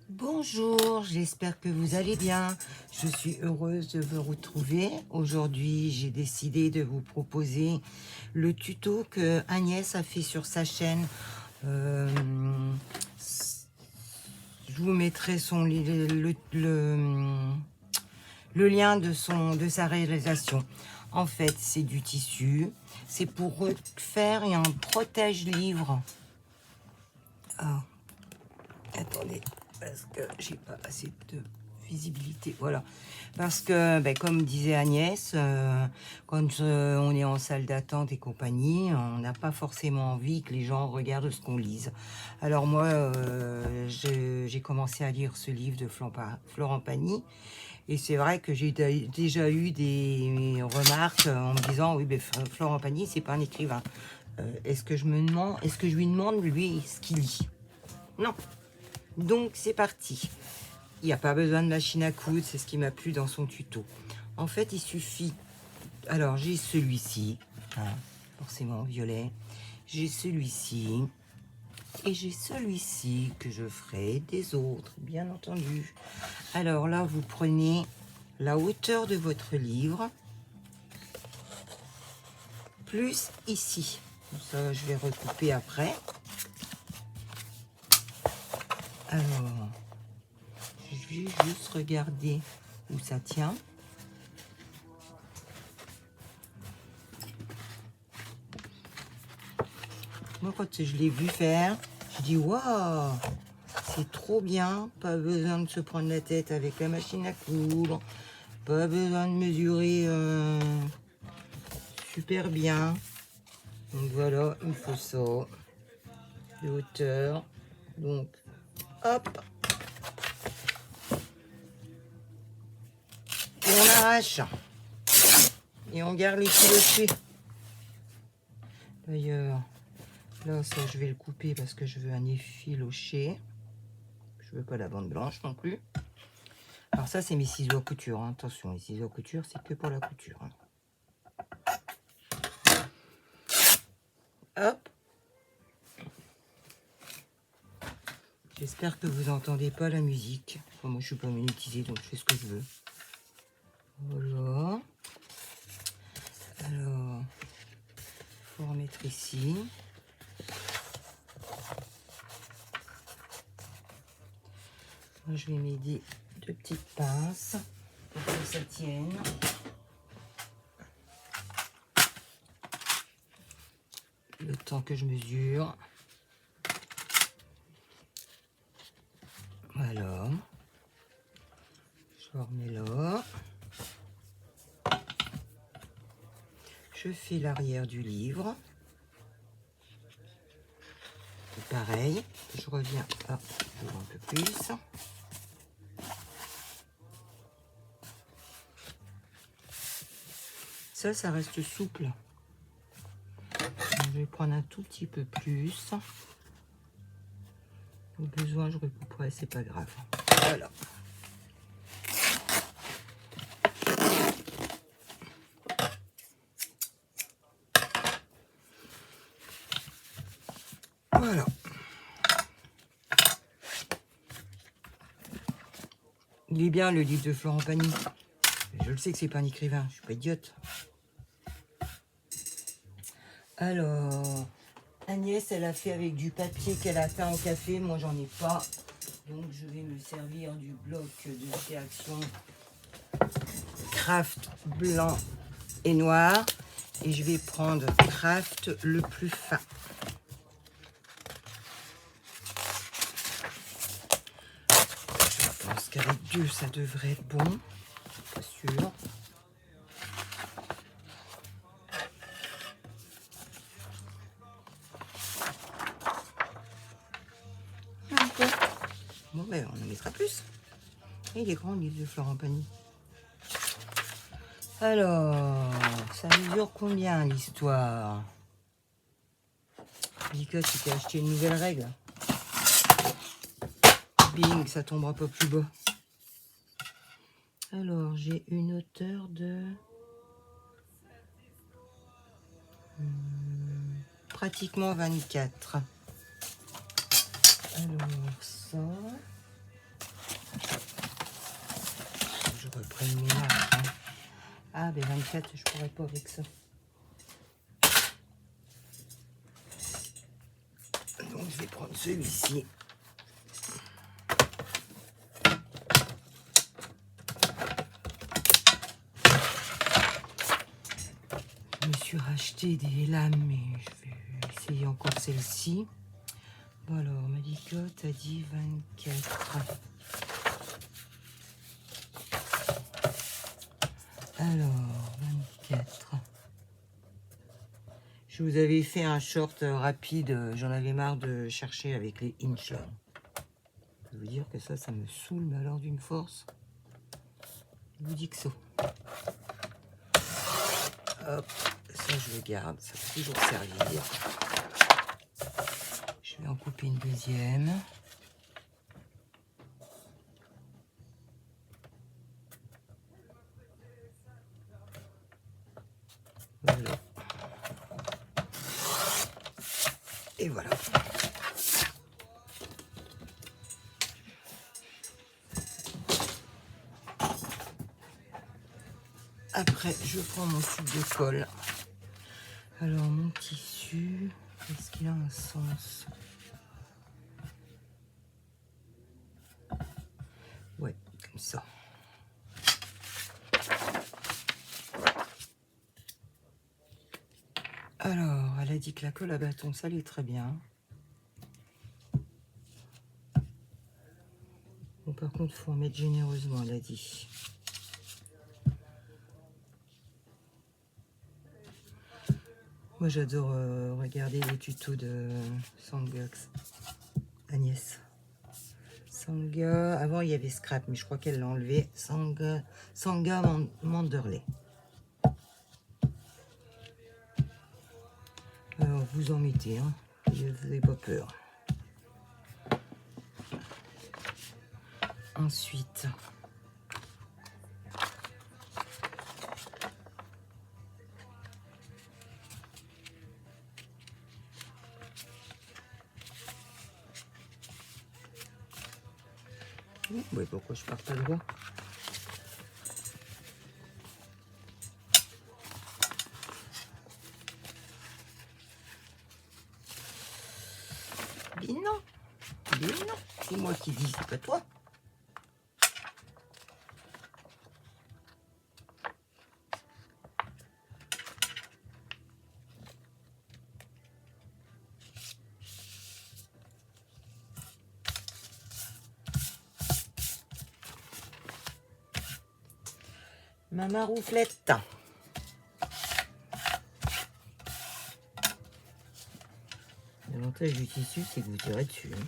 Bonjour, j'espère que vous allez bien. Je suis heureuse de vous retrouver. Aujourd'hui, j'ai décidé de vous proposer le tuto que Agnès a fait sur sa chaîne. Euh, je vous mettrai le lien de sa réalisation. En fait, c'est du tissu. C'est pour faire un protège-livre. Ah, attendez, parce que j'ai pas assez de visibilité. Voilà, parce que ben, comme disait Agnès, quand on est en salle d'attente et compagnie, on n'a pas forcément envie que les gens regardent ce qu'on lise. Alors moi, j'ai commencé à lire ce livre de Florent Pagny, et c'est vrai que j'ai déjà eu des remarques en me disant oui, ben, Florent Pagny, c'est pas un écrivain. Est-ce que je lui demande lui ce qu'il lit? Non. Donc c'est parti. Il n'y a pas besoin de machine à coudre, c'est ce qui m'a plu dans son tuto. En fait, il suffit... Alors, j'ai celui-ci, hein, forcément violet. J'ai celui-ci. Et j'ai celui-ci que je ferai des autres, bien entendu. Alors là, vous prenez la hauteur de votre livre, plus ici. Ça, je vais recouper après. Alors, je vais juste regarder où ça tient. Moi, quand je l'ai vu faire, je dis waouh, c'est trop bien. Pas besoin de se prendre la tête avec la machine à coudre. Pas besoin de mesurer super bien. Donc voilà, il faut ça de hauteur. Donc hop, et on arrache et on garde les filochés. D'ailleurs, là, ça, je vais le couper parce que je veux un effiloché. Je veux pas la bande blanche non plus. Alors ça, c'est mes ciseaux à couture, hein. Attention, les ciseaux à couture, c'est que pour la couture, hein. Hop. J'espère que vous n'entendez pas la musique. Enfin, moi, je suis pas monétisée, donc je fais ce que je veux. Voilà. Alors, il faut remettre ici. Moi, je vais m'aider de petites pinces pour que ça tienne. Le temps que je mesure. Voilà. Je remets là. Je fais l'arrière du livre. Et pareil, je reviens à un peu plus. Ça reste souple. Donc, je vais prendre un tout petit peu plus. Au besoin, je recouperai, c'est pas grave. Voilà. Voilà. Il est bien le livre de Florent Pagny. Je le sais que c'est pas un écrivain, je suis pas idiote. Alors, Agnès, elle a fait avec du papier qu'elle a teint au café. Moi, j'en ai pas. Donc, je vais me servir du bloc de réaction Craft blanc et noir. Et je vais prendre Craft le plus fin. Je pense qu'avec deux, ça devrait être bon. Pas sûr. Bon, ben, on en mettra plus. Et il est grand, le livre de Florent Pagny. Alors, ça mesure combien l'histoire? Licotte, tu t'es acheté une nouvelle règle. Bing, ça tombera pas plus bas. Alors, j'ai une hauteur de... pratiquement 24. Alors, ça... 24 après le ménage. Hein. Ah, ben 24, je pourrais pas avec ça. Donc, je vais prendre celui-ci. Je me suis racheté des lames, mais je vais essayer encore celle-ci. Bon alors, Malicotte a dit 24. Alors, 24. Je vous avais fait un short rapide. J'en avais marre de chercher avec les inch. Là. Je peux vous dire que ça me saoule, mais alors d'une force. Je vous dis que ça. Hop, ça je le garde. Ça peut toujours servir. Je vais en couper une deuxième. Voilà. Et voilà. Après, je prends mon tube de colle. Alors, mon tissu, est-ce qu'il a un sens? Ouais, comme ça. Alors, elle a dit que la colle à bâton, ça allait très bien. Bon, par contre, il faut en mettre généreusement, elle a dit. Moi, j'adore regarder les tutos de Sangax, Agnès. Sanga, avant il y avait Scrap, mais je crois qu'elle l'a enlevé. Sanga Manderley. Alors, vous en mettez, hein. Ne vous avez pas peur. Ensuite, ouais, pourquoi je pars pas droit? Mais non, mais non, c'est moi qui dis, c'est pas toi. Ma marouflette. L'avantage du tissu, c'est que vous tirez dessus. Hein.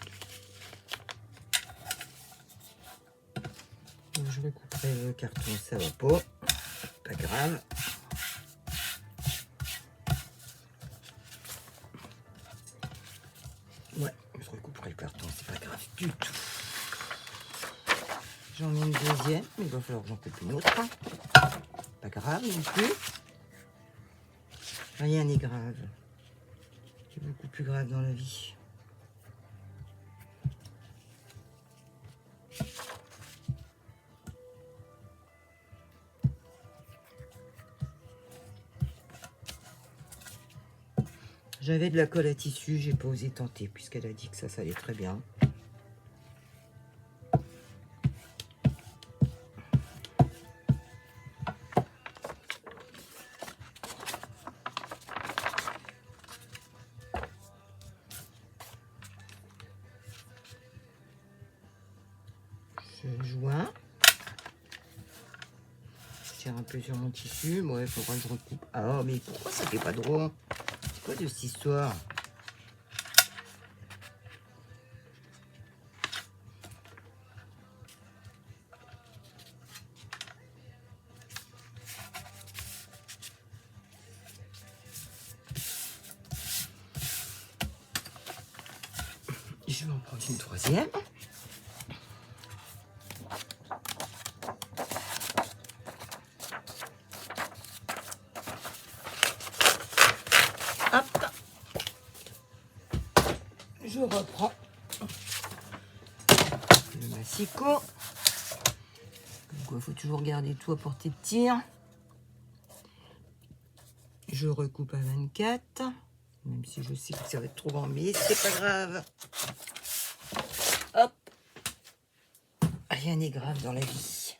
Donc, je recouperai le carton, ça va pas. Pas grave. Ouais, je recouperai le carton, c'est pas grave du tout. J'en mets une deuxième, mais il va falloir que j'en coupe une autre. Pas grave non plus. Rien n'est grave. C'est beaucoup plus grave dans la vie. J'avais de la colle à tissu, j'ai pas osé tenter puisqu'elle a dit que ça allait très bien. Je joins. Je tire un peu sur mon tissu. Bon, il faudra que je recoupe. Ah, mais pourquoi ça fait pas droit? C'est quoi de cette histoire? Je vais en prendre une troisième. Hop. Je reprends le massicot. Comme quoi. Il faut toujours garder tout à portée de tir. Je recoupe à 24. Même si je sais que ça va être trop grand, mais c'est pas grave. Hop. Rien n'est grave dans la vie.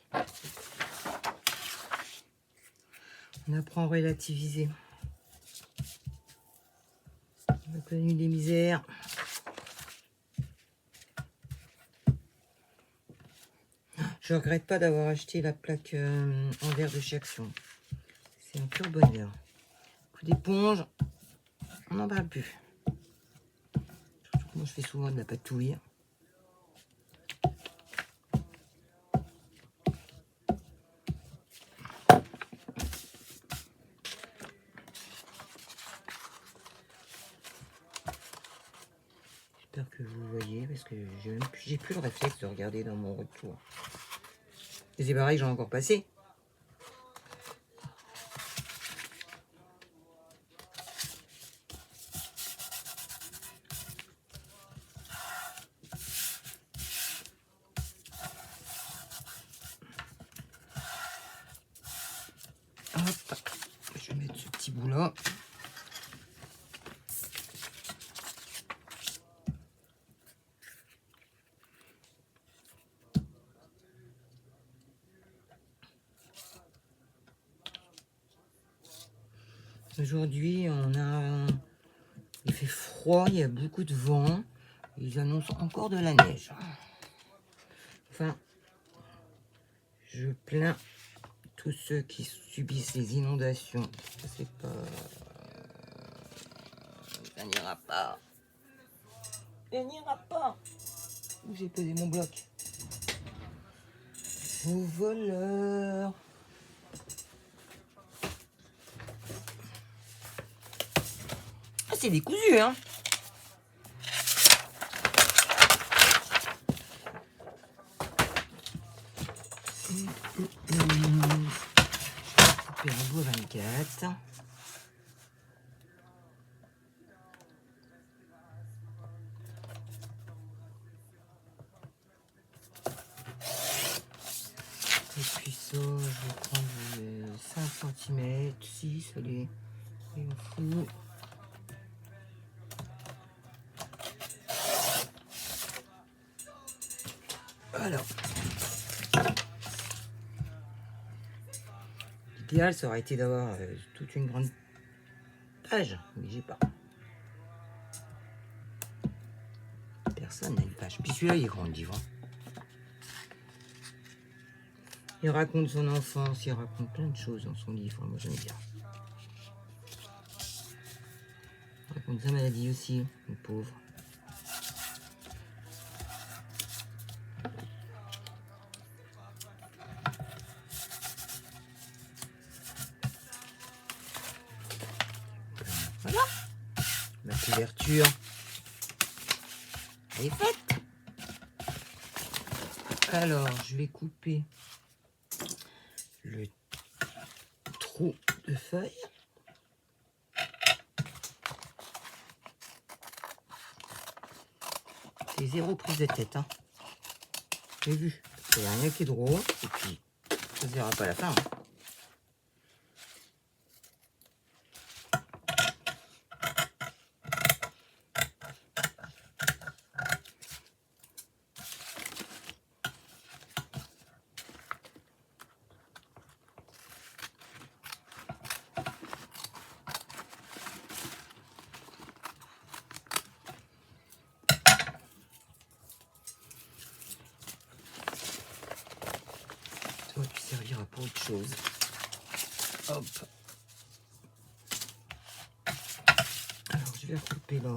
On apprend à relativiser. On a connu des misères. Je regrette pas d'avoir acheté la plaque en verre de chez Action. C'est un pur bonheur. Coup d'éponge, on n'en parle plus. Surtout que moi je fais souvent de la patouille. J'espère que vous voyez parce que j'ai plus le réflexe de regarder dans mon retour. Et c'est pareil, j'en ai encore passé. Hop, je vais mettre ce petit bout là. Aujourd'hui, il fait froid, il y a beaucoup de vent. Ils annoncent encore de la neige. Enfin, je plains tous ceux qui subissent les inondations. Je sais pas. Ça n'ira pas. Ça n'ira pas. Où j'ai posé mon bloc? Aux voleurs. Ah, c'est décousu, hein. Couper un bout à 24. Et puis ça, je vais prendre 5 cm, 6, allez, et on fout. Alors, l'idéal, ça aurait été d'avoir toute une grande page, mais j'ai pas. Personne n'a une page. Puis celui-là, il est grand, le livre. Il raconte son enfance, il raconte plein de choses dans son livre. Moi, j'aime bien. Il raconte sa maladie aussi, le pauvre. Voilà. Ma couverture est faite. Alors, je vais couper le trou de feuilles. C'est zéro prise de tête, hein. J'ai vu. Il n'y a rien qui est drôle. Et puis, ça se verra pas à la fin. Hein. Ça aurait pu servir pour autre chose. Hop. Alors, je vais recouper là.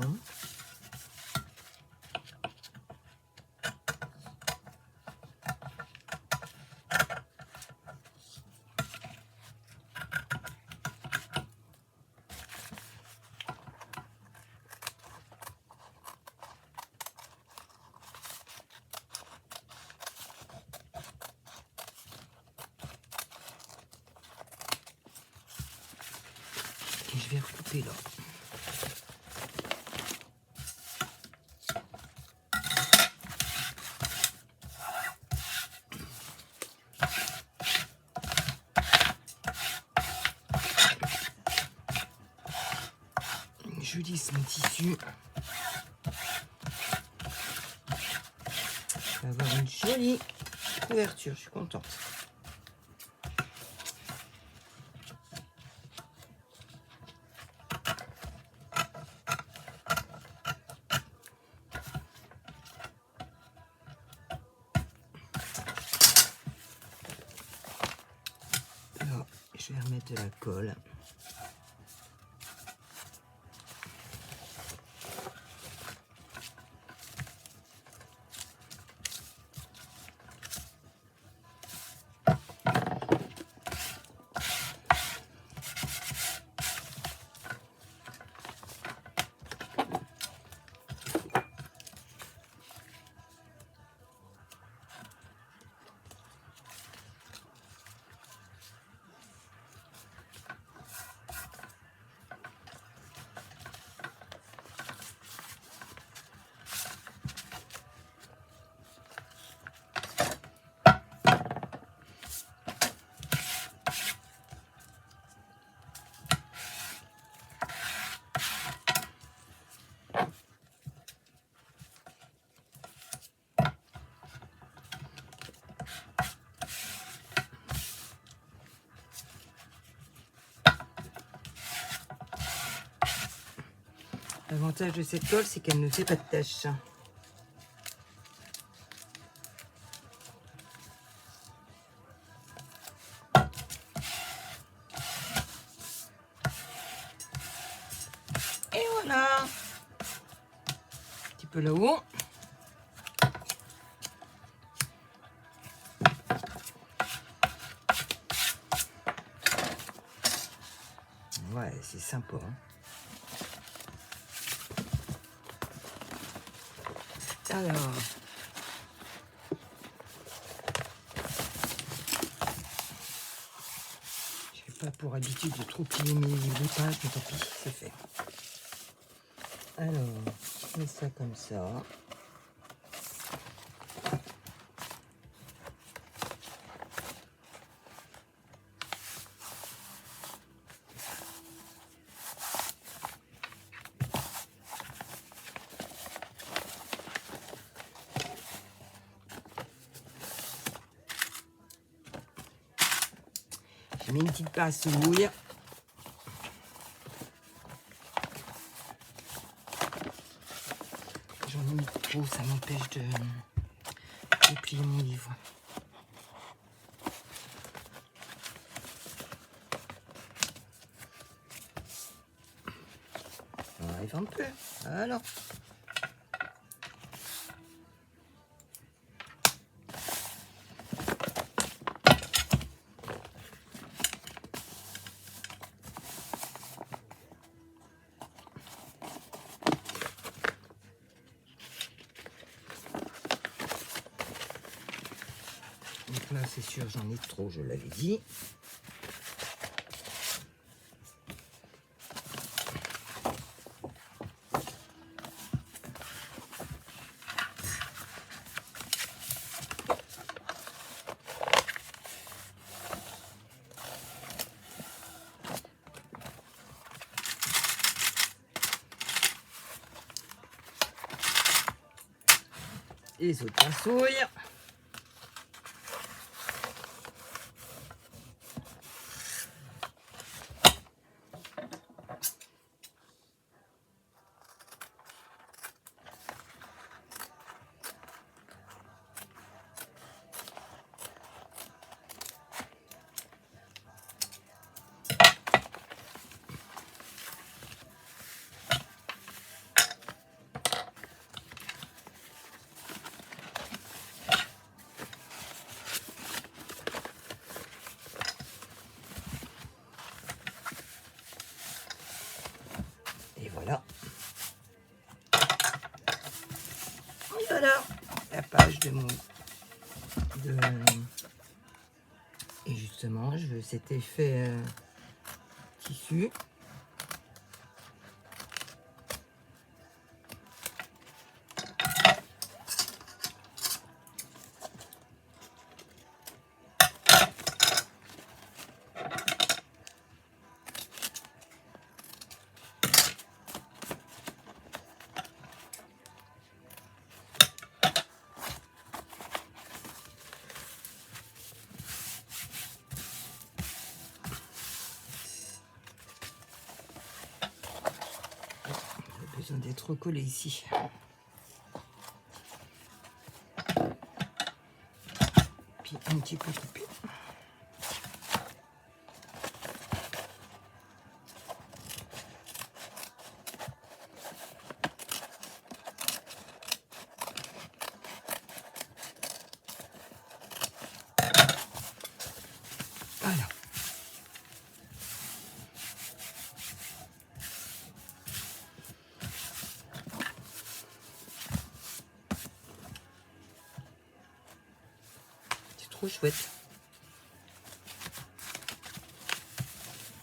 Et je vais recouper là. joli son tissu. On va avoir une jolie couverture, je suis contente. Alors, je vais remettre de la colle. L'avantage de cette colle, c'est qu'elle ne fait pas de taches. Et voilà. Un petit peu là-haut. Ouais, c'est sympa. Hein. Alors, j'ai pas pour habitude de trop plier mes pages, mais tant pis, c'est fait. Alors, je mets ça comme ça. J'ai mis une petite passouille. J'en ai mis trop, ça m'empêche de plier mon livre. On arrive un peu. Alors. Donc là, c'est sûr, j'en ai trop, je l'avais dit. Et les autres passouilles. Voilà. Et voilà la page de mon... Et justement, je veux cet effet tissu. besoin d'être recollé ici. Puis un petit peu coupé. Voilà. C'est trop chouette.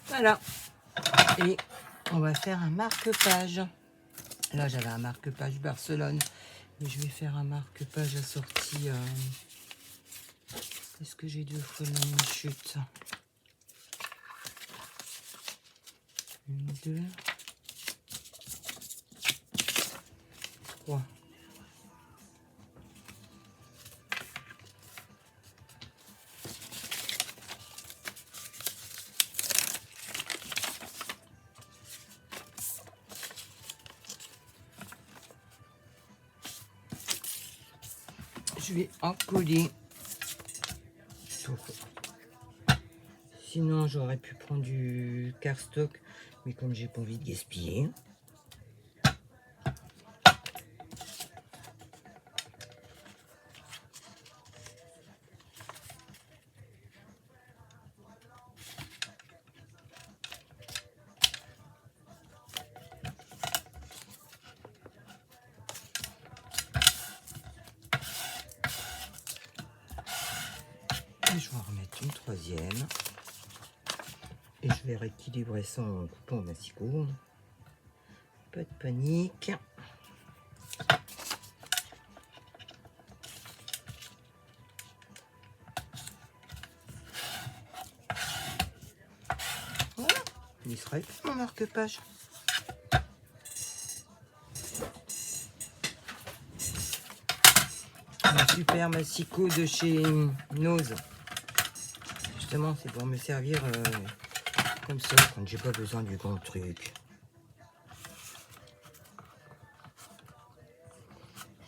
Voilà. Et on va faire un marque-page. Là, j'avais un marque-page Barcelone. Mais je vais faire un marque-page assorti. Est-ce que j'ai 2 fois la même chute? 1, 2, 3. Je vais en coller. Sinon, j'aurais pu prendre du cardstock, mais comme j'ai pas envie de gaspiller. Et je vais en remettre une 3e. Et je vais rééquilibrer ça en coupant au massicot. Pas de panique. Voilà, il serait mon marque-page. Un super massicot de chez Nose. Justement, c'est pour me servir comme ça quand j'ai pas besoin du grand truc.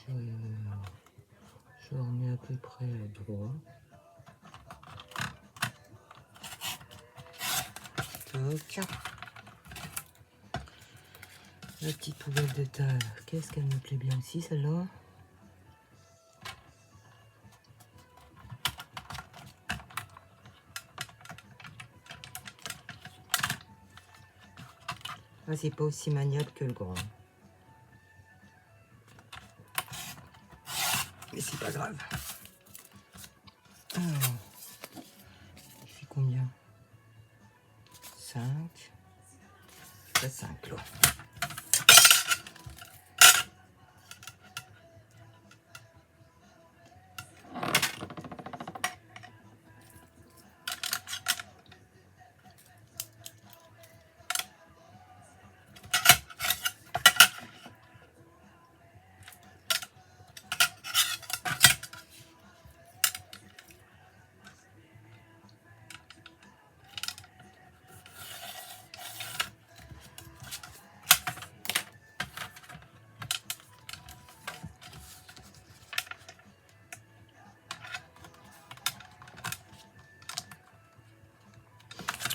Je remets à peu près droit. Toc. La petite poubelle de table. Qu'est-ce qu'elle me plaît bien aussi, celle-là? Ah, c'est pas aussi maniable que le grand. Mais c'est pas grave. Alors, je fais combien? 5. Pas 5 là.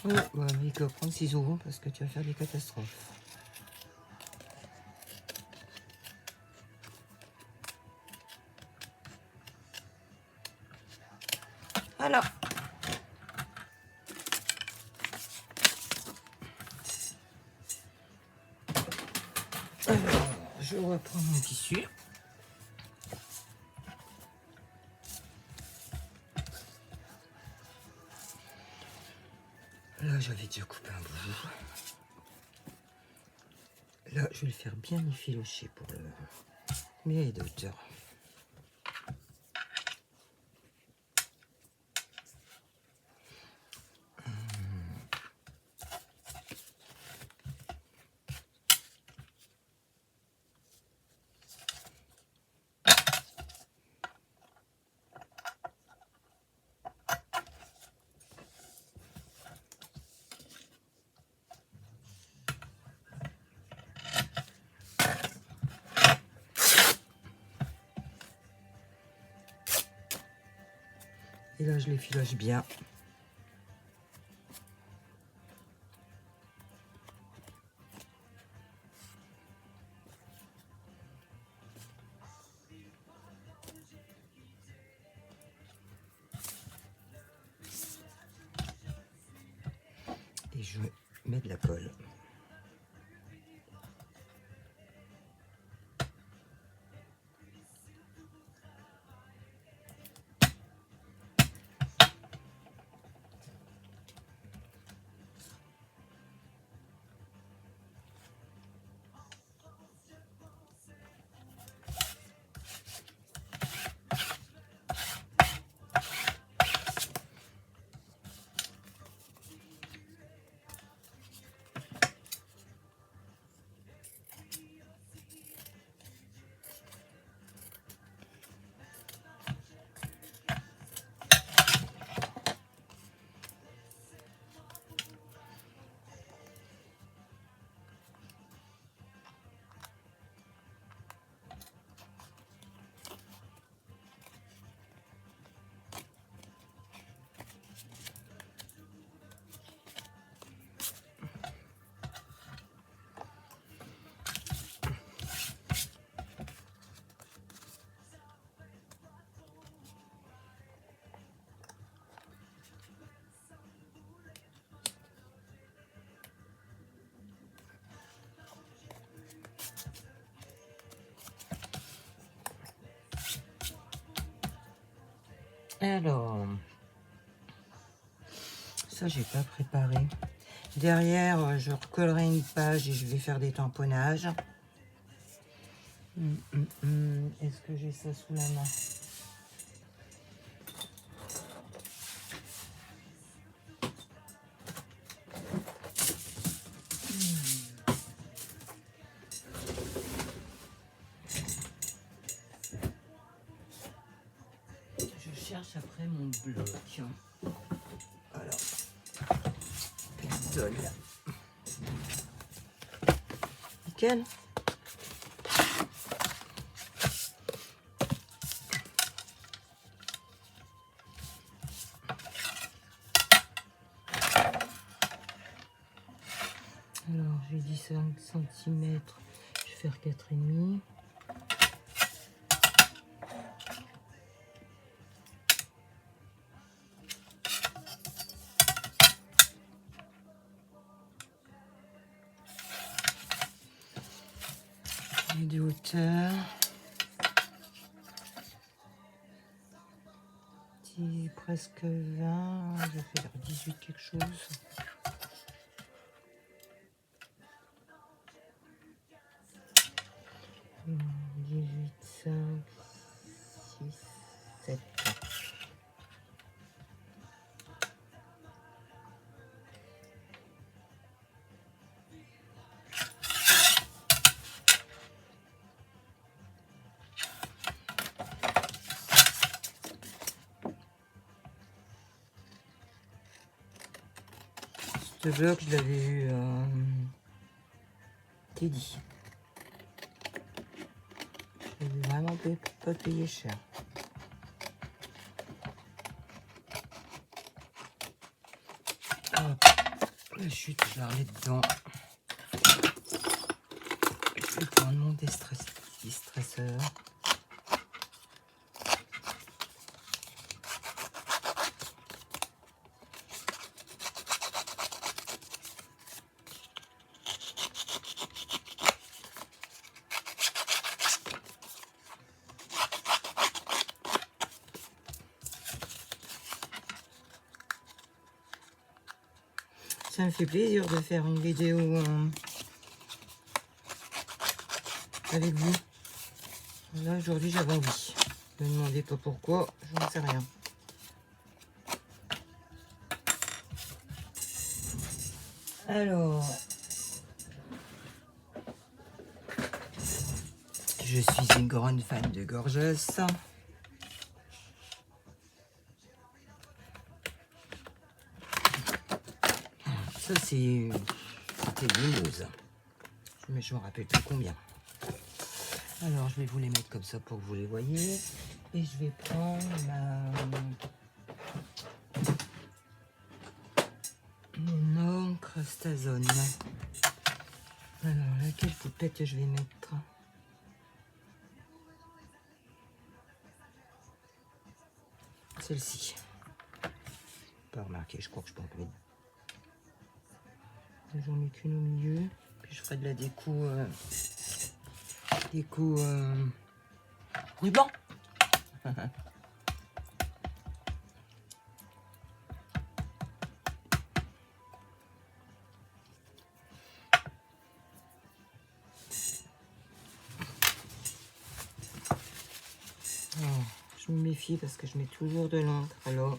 Ouais, bah, il faut prendre 6 € parce que tu vas faire des catastrophes. Voilà. Alors, je reprends mon tissu. Là, j'avais déjà coupé un bout. Là, je vais le faire bien effilocher pour le millier de hauteur. Et là, je les filoche bien. Et je mets de la colle. Alors, ça, j'ai pas préparé. Derrière, je recollerai une page et je vais faire des tamponnages. Est-ce que j'ai ça sous la main? Je cherche après mon bloc. Alors, pistole. Nickel. Alors, j'ai dit 5 cm, je vais faire 4,5. Et de hauteur. Presque 20, je vais faire 18 quelque chose. 18, 5, 6, 7. Ce bloc, je l'avais eu Teddy. Je l'ai vraiment pas payé cher. Hop, la chute, je la remets dedans. Je vais prendre mon distresseur. Ça me fait plaisir de faire une vidéo avec vous. Là, aujourd'hui, j'avais envie. Ne me demandez pas pourquoi, je n'en sais rien. Alors, je suis une grande fan de Gorgeous. Ça, c'était Windows. Mais je me rappelle plus combien. Alors, je vais vous les mettre comme ça pour que vous les voyez. Et je vais prendre Mon encre Stazone. Alors, laquelle poupette je vais mettre? Celle-ci. Pas remarqué, je crois que je peux en mettre. J'en mets qu'une au milieu. Puis je ferai de la déco. Ruban. Oh, je me méfie parce que je mets toujours de l'encre. Alors,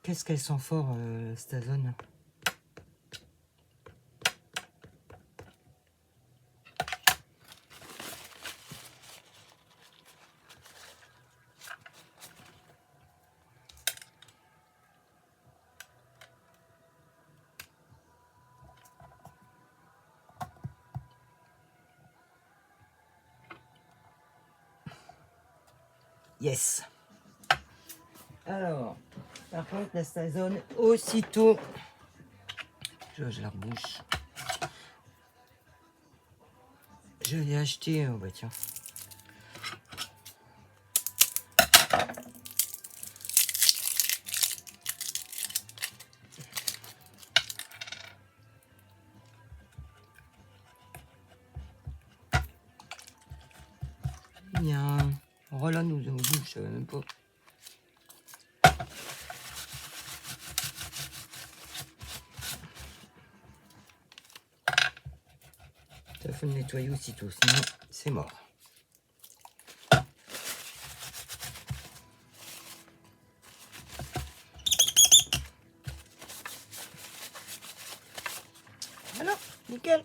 qu'est-ce qu'elle sent fort, Stazone. Yes. Alors, par contre, la Stazone, aussitôt, je la rebouche. Je l'ai acheté, oh bah tiens. Il y a un Roland ou je savais même pas. Il faut le nettoyer aussitôt, sinon c'est mort. Alors, nickel.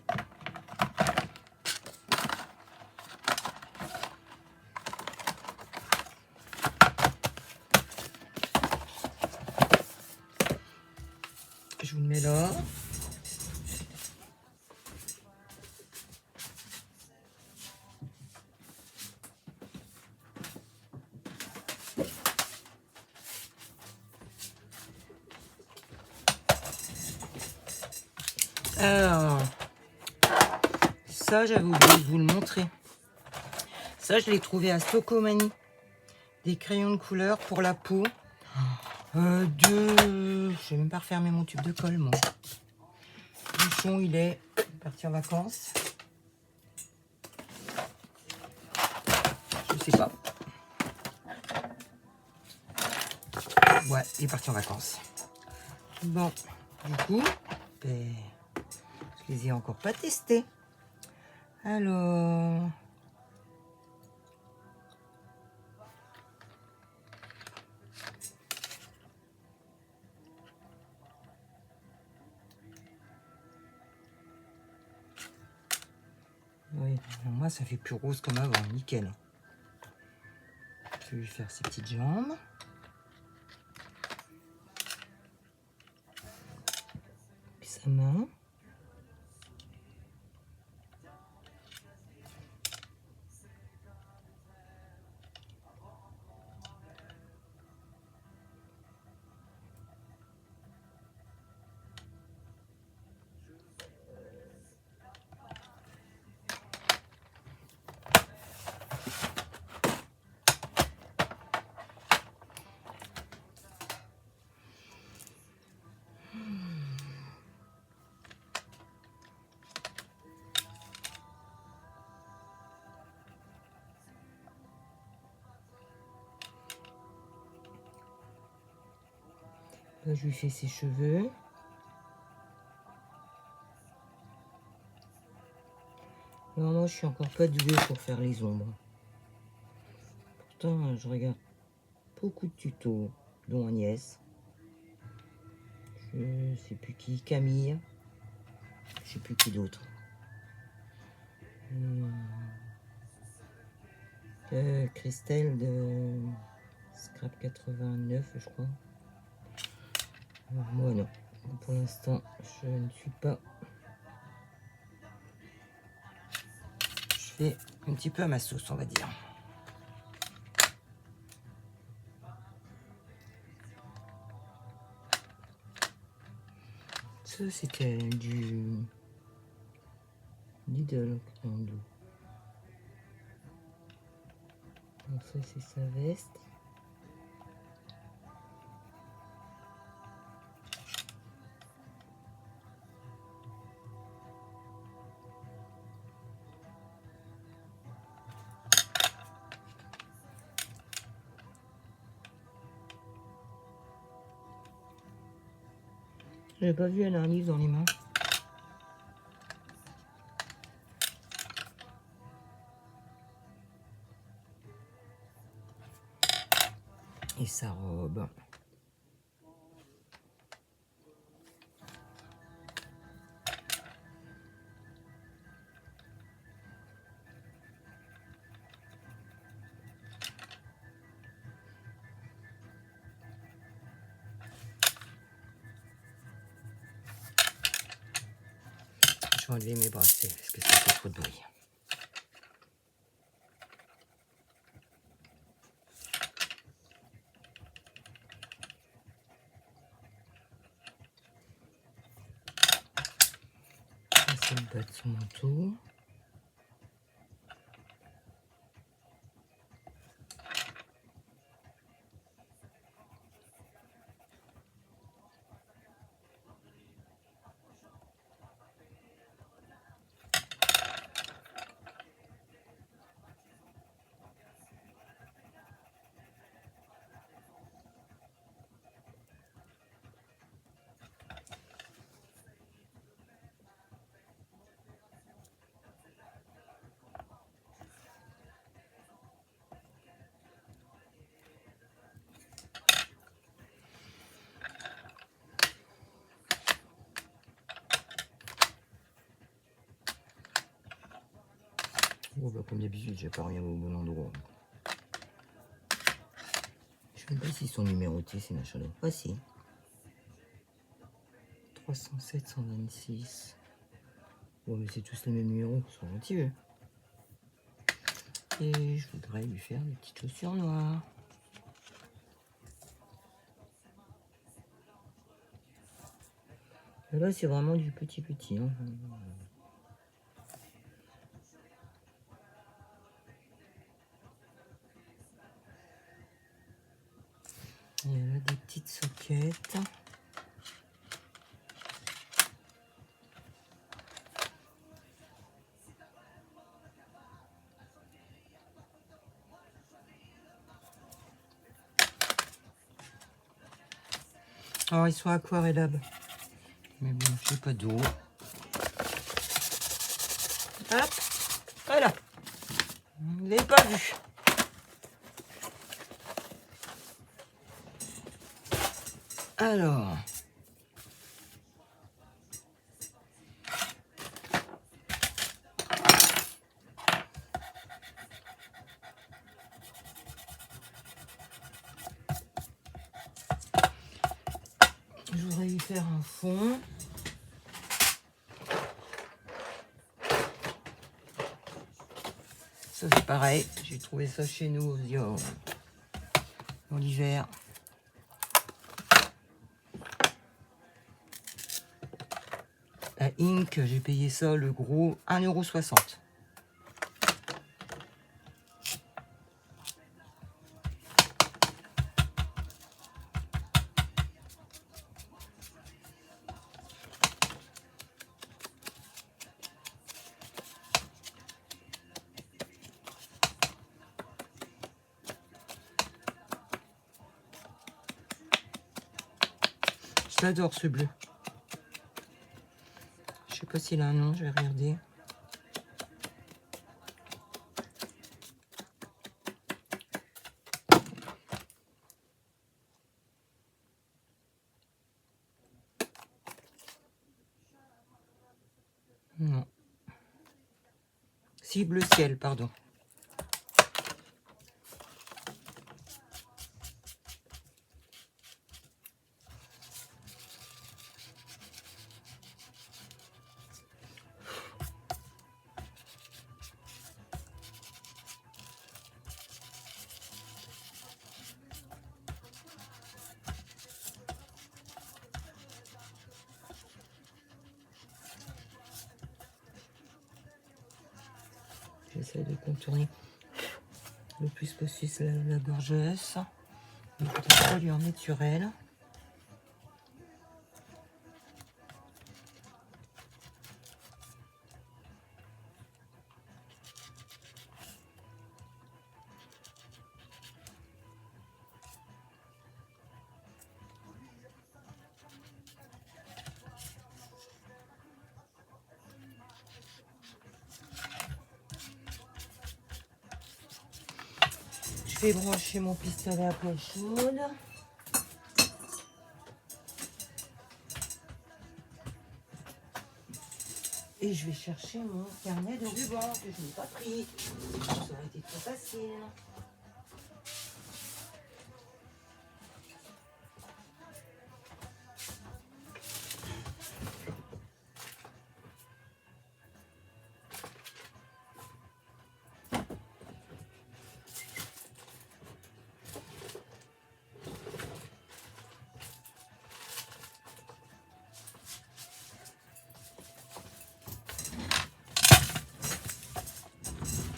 Je vous le mets là. Alors, ça, j'avais oublié de vous le montrer. Ça, je l'ai trouvé à Stocomanie. Des crayons de couleur pour la peau. Je vais même pas refermer mon tube de colle, moi. Le bouchon, il est parti en vacances. Je sais pas. Ouais, il est parti en vacances. Bon, du coup, ben, je les ai encore pas testés. Alors... Oui, moi ça fait plus rose comme avant, nickel. Je vais lui faire ses petites jambes. Puis sa main. Là, je lui fais ses cheveux. Alors moi, je suis encore pas douée pour faire les ombres. Pourtant, je regarde beaucoup de tutos, dont Agnès. Je sais plus qui, Camille. Je sais plus qui d'autre. Christelle de Scrap 89, je crois. Alors, moi, non. Pour l'instant, je ne suis pas... Je Et un petit peu à ma sauce, on va dire. Ça, c'était du Lidl. Donc ça, c'est sa veste. J'avais pas vu, elle a un livre dans les mains. Et sa robe. Je vais enlever mes bracelets parce que ça fait trop de bruit. Ça, c'est le bas de son manteau. Oh, bah, comme d'habitude, j'ai pas rien au bon endroit. Je sais même pas s'ils sont numérotés ces machins-là. Ah si. 307, 126. Bon, mais c'est tous les mêmes numéros, sont gentils. Et je voudrais lui faire des petites chaussures noires. Et là, c'est vraiment du petit. Hein. Il y a là des petites soquettes. Alors, ils sont aquarellables. Mais bon, j'ai pas d'eau. Hop, voilà. Vous n'avez pas vu. Alors. Je voudrais lui faire un fond. Ça c'est pareil, j'ai trouvé ça chez nous dans l'hiver. À Inc, j'ai payé ça le gros 1,60 €. J'adore ce bleu. Je sais pas s'il a un nom, je vais regarder. Non. Si, bleu ciel, pardon. J'essaie de contourner le plus possible la gorgeuse. Une couleur naturelle. Je vais brancher mon pistolet à peau chaude. Et je vais chercher mon carnet de ruban que je n'ai pas pris. Ça aurait été trop facile.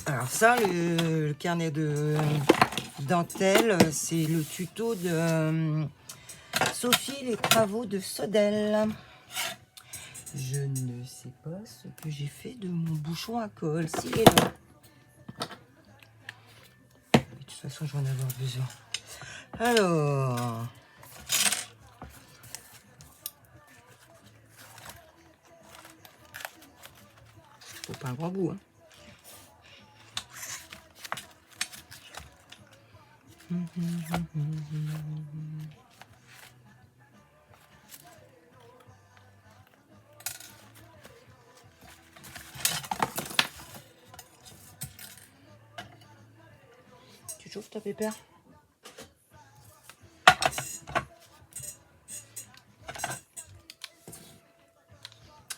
Alors ça, le carnet de dentelle, c'est le tuto de Sophie, les travaux de Sodel. Je ne sais pas ce que j'ai fait de mon bouchon à colle, s'il est là. De toute façon, je vais en avoir besoin. Alors... faut pas un grand bout, hein. Tu chauffes ta pépère? Ah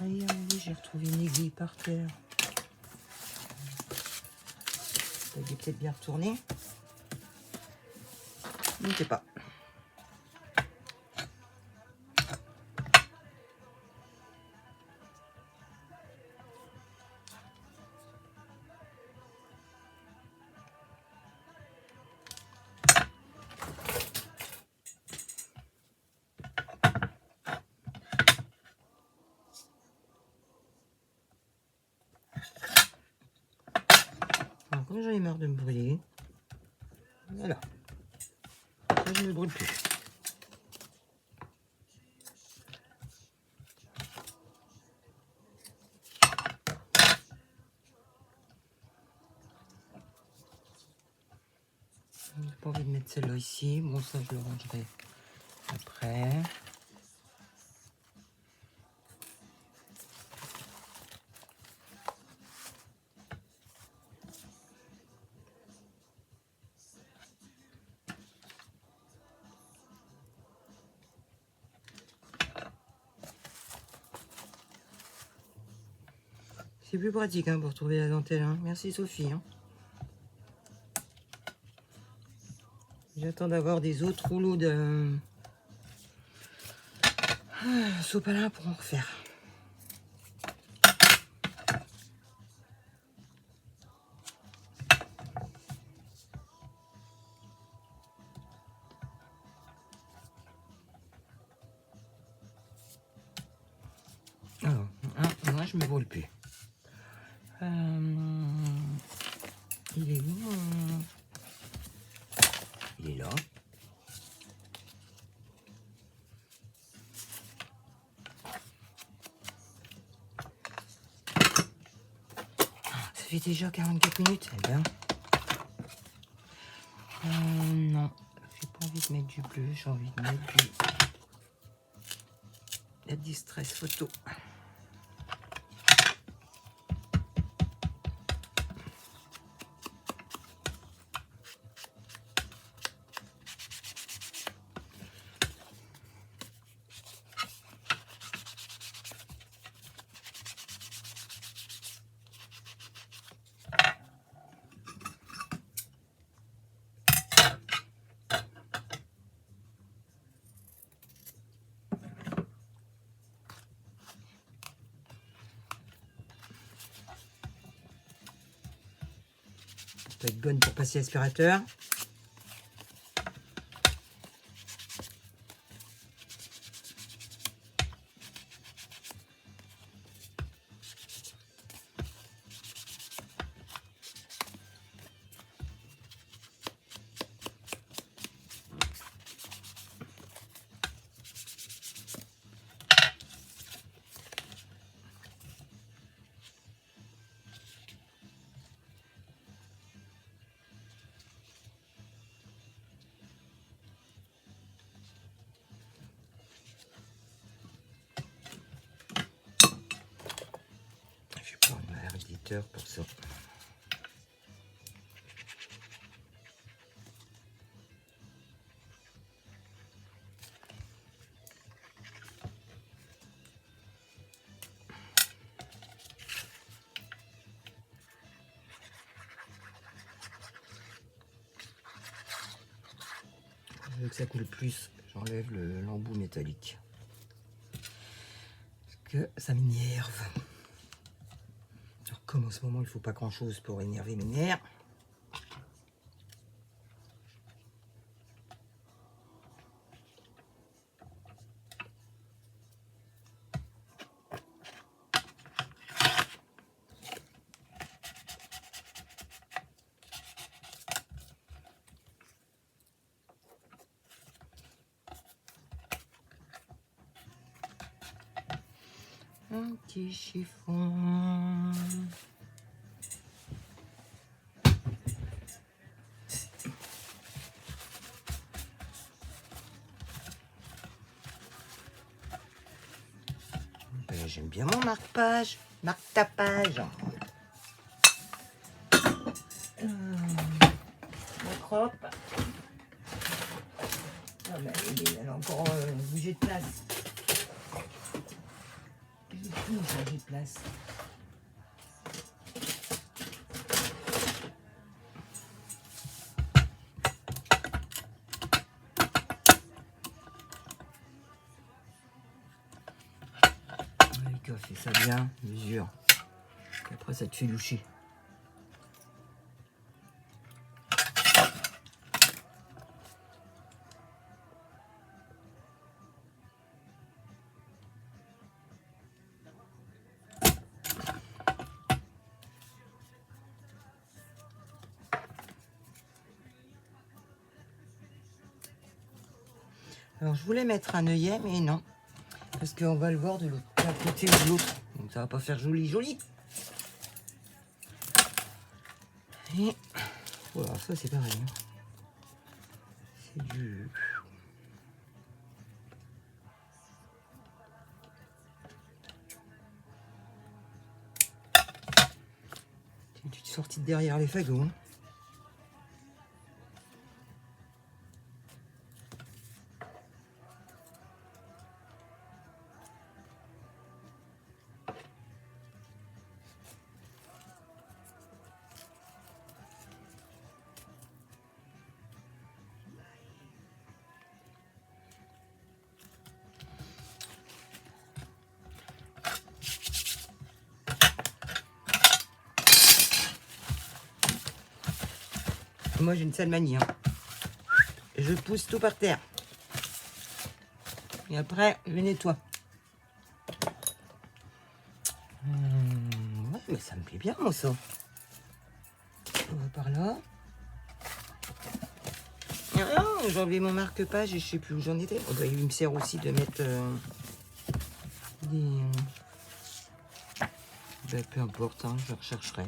oui, j'ai retrouvé une aiguille par terre. Ça a dû peut-être bien retourner. Je ne sais pas. Alors, comme j'en ai marre de me brûler, voilà. Là, je ne me brûle plus. Je n'ai pas envie de mettre celle-là ici. Bon, ça, je le rangerai après. C'est plus pratique hein, pour trouver la dentelle. Hein. Merci Sophie. Hein. J'attends d'avoir des autres rouleaux de sopalin pour en refaire. Alors, moi je me brûle plus. Il est où Il est là. Ça fait déjà 44 minutes. Eh ben. Non, j'ai pas envie de mettre du bleu, j'ai envie de mettre du la distress photo. peut être bonne pour passer l'aspirateur. Pour ça. Je veux que ça coule plus, j'enlève l'embout métallique. Parce que ça m'énerve. Comme en ce moment il ne faut pas grand chose pour énerver mes nerfs. Un petit chiffon. J'aime bien mon marque-page. Marque ta page. La croppe. Ah ben, elle a encore bougé de place. J'ai tout changé de place. Fais ça bien, mesure. Après ça te fait loucher. Alors je voulais mettre un œillet, mais non. Parce qu'on va le voir de l'autre côté ou de l'autre. Donc ça va pas faire joli joli. Et voilà, ça c'est pareil. C'est du... Tu te sortis de derrière les fagots. Hein. Moi j'ai une sale manie. Hein. Je pousse tout par terre. Et après, je nettoie. Ouais, mais ça me plaît bien, moi, ça. On va par là. Ah, j'ai enlevé mon marque-page et je sais plus où j'en étais. Oh, bah, il me sert aussi de mettre des... Bah, peu importe, hein, je rechercherai.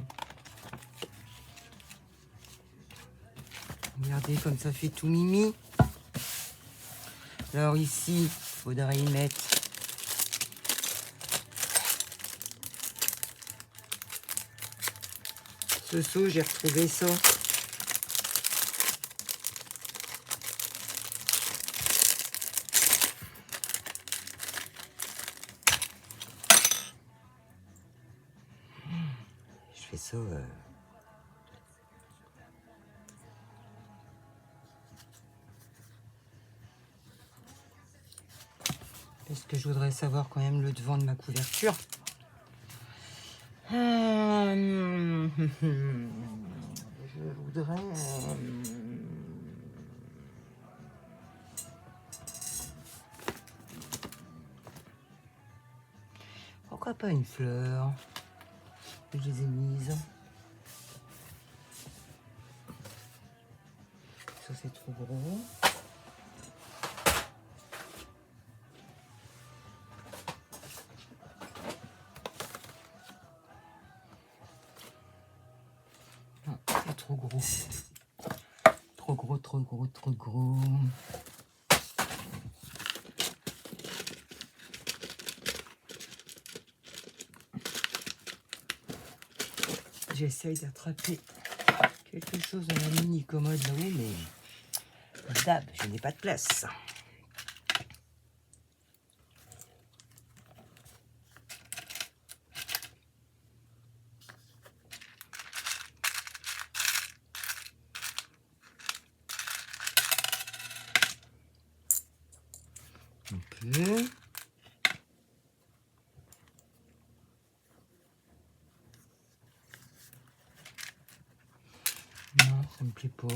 Regardez comme ça fait tout mimi. Alors ici, il faudrait y mettre ce seau, j'ai retrouvé ça. Je fais ça... Parce que je voudrais savoir quand même le devant de ma couverture. Je je voudrais... Pourquoi pas une fleur? Je les ai mises. Ça c'est trop gros. Non, c'est trop gros. Trop gros, trop gros, trop gros. J'essaye d'attraper quelque chose dans la mini commode là-haut, mais dab, je n'ai pas de place. Un peu. Non, ça me plaît pas.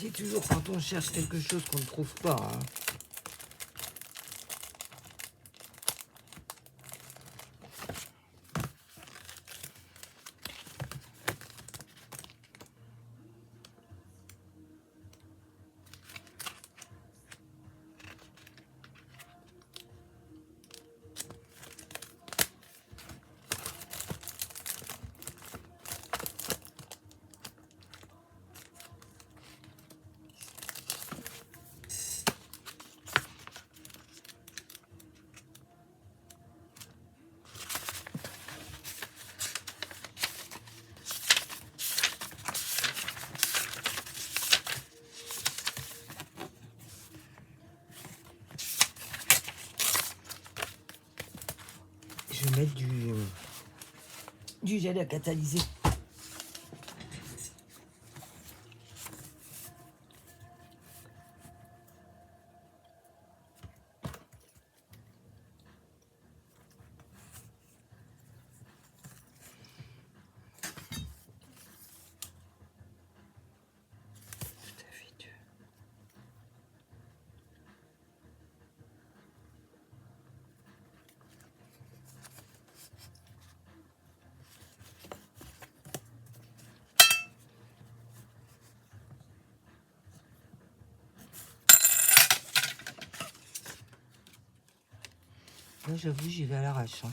C'est toujours quand on cherche quelque chose qu'on ne trouve pas. Hein. Je vais mettre du gel à catalyser. Là, j'avoue, j'y vais à l'arrache. Hein.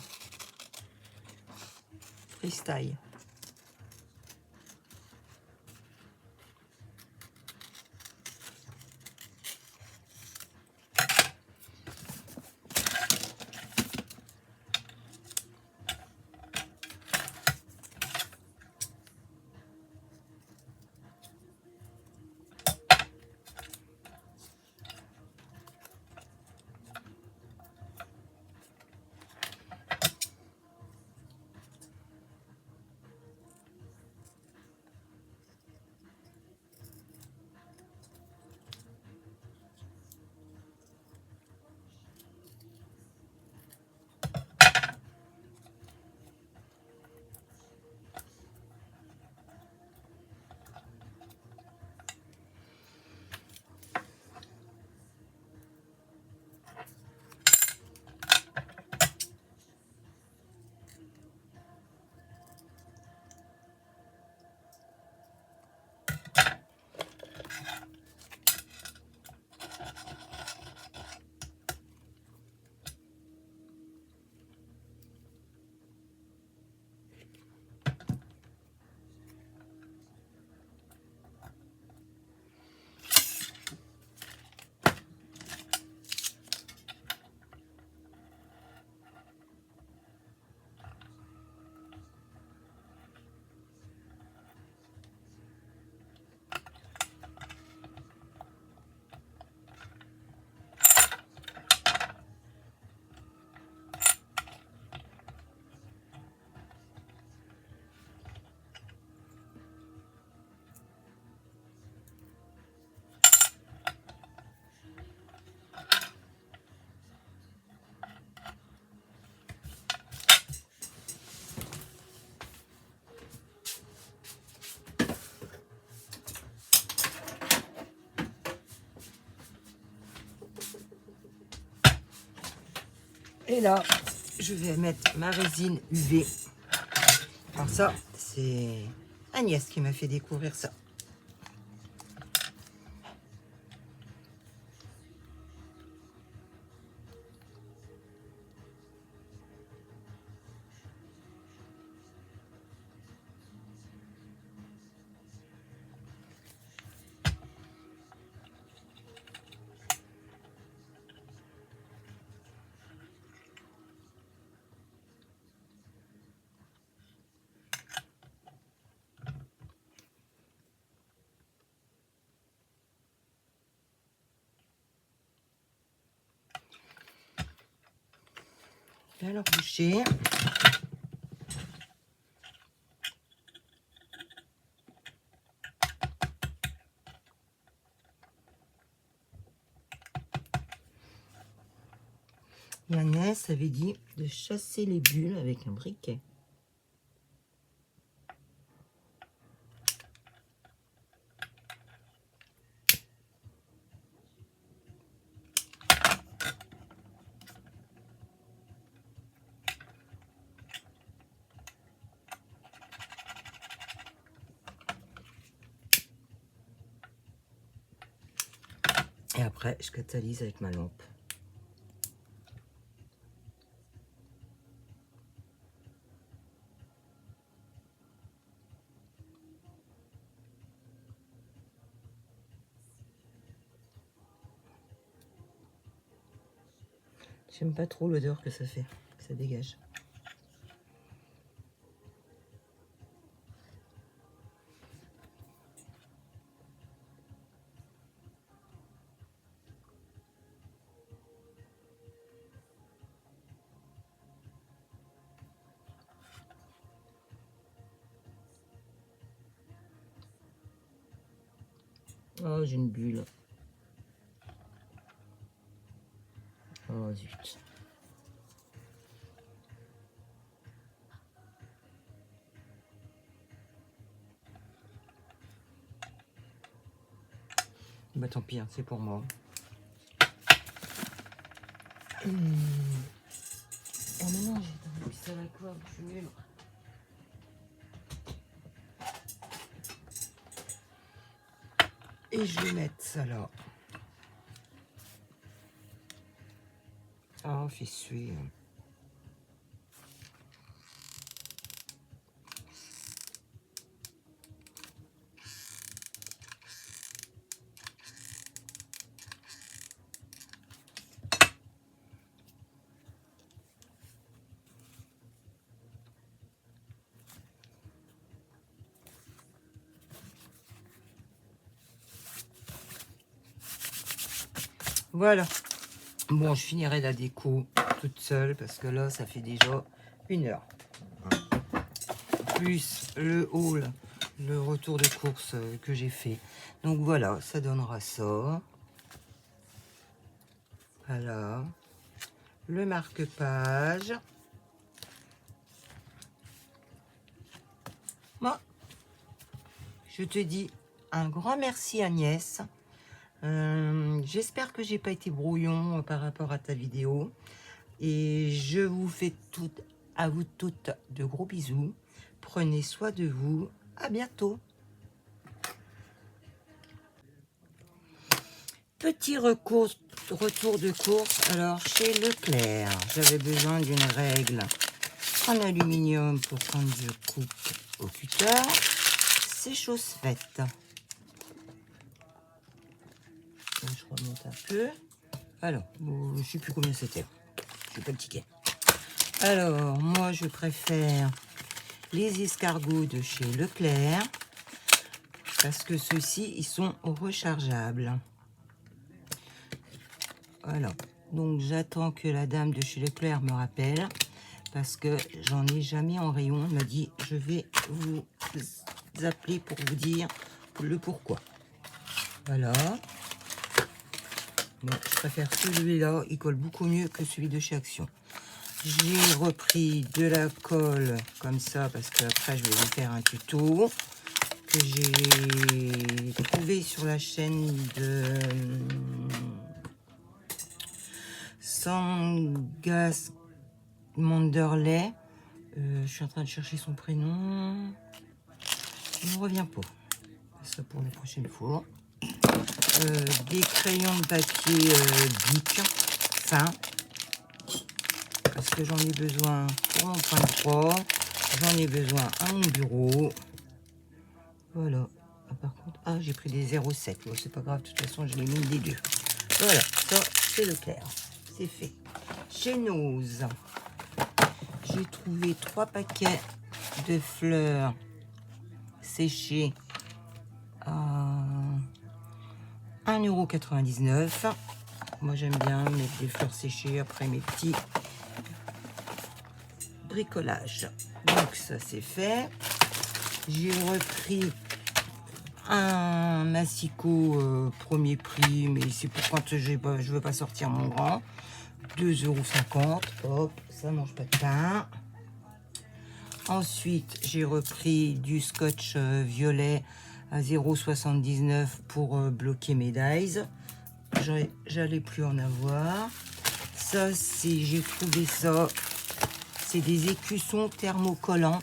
Freestyle. Et là, je vais mettre ma résine UV. Alors ça, c'est Agnès qui m'a fait découvrir ça. Bien leur boucher. Et Agnès avait dit de chasser les bulles avec un briquet. Et après, je catalyse avec ma lampe. J'aime pas trop l'odeur que ça fait, que ça dégage. Oh, j'ai une bulle. Oh, zut. Bah tant pis, hein, c'est pour moi. Oh mais non, j'ai mis ça à la corde, je suis nulle. Et je vais mettre ça là. Ah, fait suer. Voilà. Bon, je finirai la déco toute seule parce que là, ça fait déjà 1 heure. Plus le haul, le retour de course que j'ai fait. Donc voilà, ça donnera ça. Voilà. Le marque-page. Moi, je te dis un grand merci Agnès. J'espère que j'ai pas été brouillon par rapport à ta vidéo. Et je vous fais toutes, à vous toutes, de gros bisous. Prenez soin de vous. À bientôt. Petit retour de course. Alors, chez Leclerc, j'avais besoin d'une règle en aluminium pour quand je coupe au cutter. C'est chose faite. Je remonte un peu. Alors, je ne sais plus combien c'était. Je n'ai pas le ticket. Alors, moi, je préfère les escargots de chez Leclerc parce que ceux-ci, ils sont rechargeables. Voilà. Donc, j'attends que la dame de chez Leclerc me rappelle parce que j'en ai jamais en rayon. Elle m'a dit, je vais vous appeler pour vous dire le pourquoi. Voilà. Bon, je préfère celui-là, il colle beaucoup mieux que celui de chez Action. J'ai repris de la colle comme ça parce que après je vais vous faire un tuto que j'ai trouvé sur la chaîne de Sangas Manderley. Je suis en train de chercher son prénom. Il ne revient pas. Ça pour la prochaine fois. Des crayons de papier Bic fin. Parce que j'en ai besoin pour mon point de croix. J'en ai besoin à mon bureau. Voilà. Ah, par contre, j'ai pris des 0,7. Bon, c'est pas grave, de toute façon, je l'ai mis des deux. Voilà, ça, c'est le clair. C'est fait. Chez Nose, j'ai trouvé 3 paquets de fleurs séchées à 1,99 €. Moi, j'aime bien mettre des fleurs séchées après mes petits bricolages. Donc, ça, c'est fait. J'ai repris un massicot premier prix, mais c'est pour quand je veux pas sortir mon grand. 2,50 €. Hop, ça mange pas de pain. Ensuite, j'ai repris du scotch violet à 0,79 € pour bloquer mes dies. J'allais plus en avoir. Ça, j'ai trouvé ça. C'est des écussons thermocollants.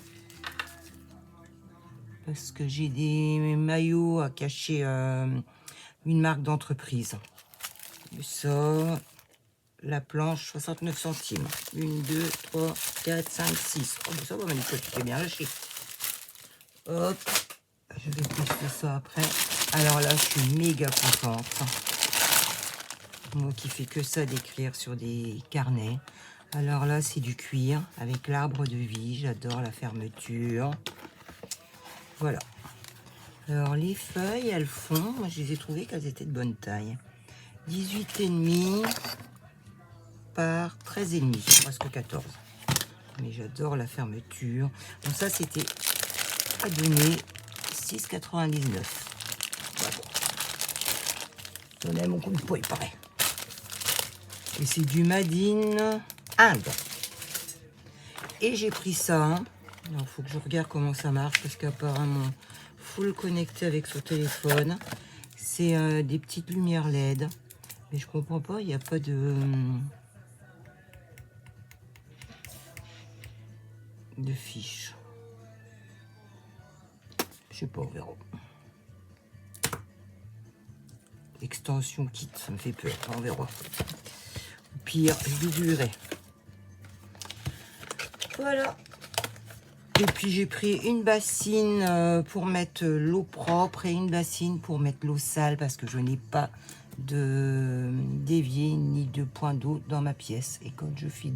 Parce que j'ai des maillots à cacher une marque d'entreprise. Ça, la planche, 69 centimes. 1, 2, 3, 4, 5, 6. Oh, ça va, Manico, tu t'es bien lâché. Hop, je vais tester ça après. Alors là, je suis méga contente. Moi qui fais que ça d'écrire sur des carnets. Alors là, c'est du cuir avec l'arbre de vie. J'adore la fermeture. Voilà. Alors les feuilles, elles font, moi je les ai trouvées qu'elles étaient de bonne taille. 18,5 par 13,5, presque 14. Mais j'adore la fermeture. Donc ça, c'était à donner 6,99. Voilà. Donnez mon coup de poing, il paraît. Et c'est du Made in Inde. Et j'ai pris ça. Alors, il faut que je regarde comment ça marche, parce qu'apparemment, faut le connecter avec son téléphone. C'est des petites lumières LED. Mais je comprends pas, il n'y a pas de fiche. Je sais pas, on verra. Extension kit, ça me fait peur, on verra. Au pire, je l'oublierai. Voilà. Et puis j'ai pris une bassine pour mettre l'eau propre et une bassine pour mettre l'eau sale parce que je n'ai pas d'évier ni de point d'eau dans ma pièce. Et quand je fais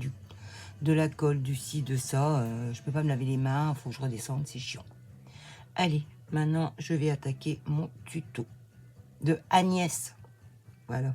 de la colle, du ci, de ça, je peux pas me laver les mains, il faut que je redescende, c'est chiant. Allez, maintenant je vais attaquer mon tuto de Agnès. Voilà.